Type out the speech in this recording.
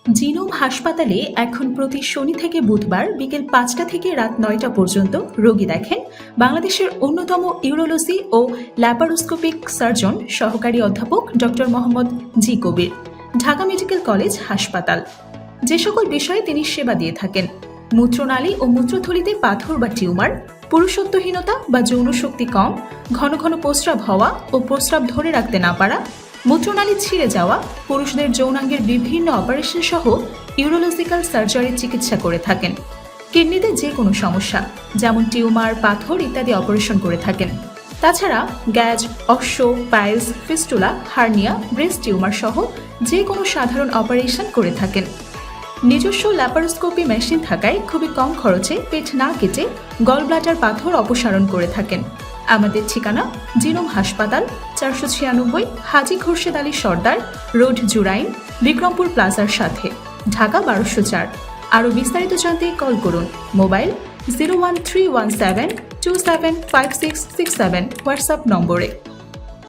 Genome হাসপাতালে এখন প্রতি শনি থেকে বুধবার বিকেল ৫টা থেকে রাত ৯টা পর্যন্ত রোগী দেখেন বাংলাদেশের অন্যতম ইউরোলজি ও ল্যাপারোস্কোপিক সার্জন সহকারী অধ্যাপক ডক্টর মোহাম্মদ জি কবির, ঢাকা মেডিকেল কলেজ হাসপাতাল। যে সকল বিষয়ে তিনি সেবা দিয়ে থাকেন: মূত্রনালী ও মূত্রথলিতে পাথর বা টিউমার, পুরুষত্বহীনতা বা যৌন শক্তি কম, ঘন ঘন প্রস্রাব হওয়া ও প্রস্রাব ধরে রাখতে না পারা, মূত্রনালী ছিঁড়ে যাওয়া, পুরুষদের যৌনাঙ্গের বিভিন্ন অপারেশন সহ ইউরোলজিক্যাল সার্জারির চিকিৎসা করে থাকেন। কিডনিতে যে কোনো সমস্যা যেমন টিউমার, পাথর ইত্যাদি অপারেশন করে থাকেন। তাছাড়া গ্যাজ, অশ্ব, piles, fistula, hernia, breast tumour সহ যে কোনো সাধারণ অপারেশন করে থাকেন। নিজস্ব ল্যাপারোস্কোপি মেশিন থাকায় খুবই কম খরচে পেট না কেটে গলব্লাডার পাথর অপসারণ করে থাকেন। আমাদের ঠিকানা জিনোম হাসপাতাল, 496 হাজী খুরশেদ আলী সর্দার রোড, জুরাইন, বিক্রমপুর প্লাজার সাথে, ঢাকা ১২০৪। আরও বিস্তারিত জানতে কল করুন মোবাইল 01317275667 হোয়াটসঅ্যাপ নম্বরে।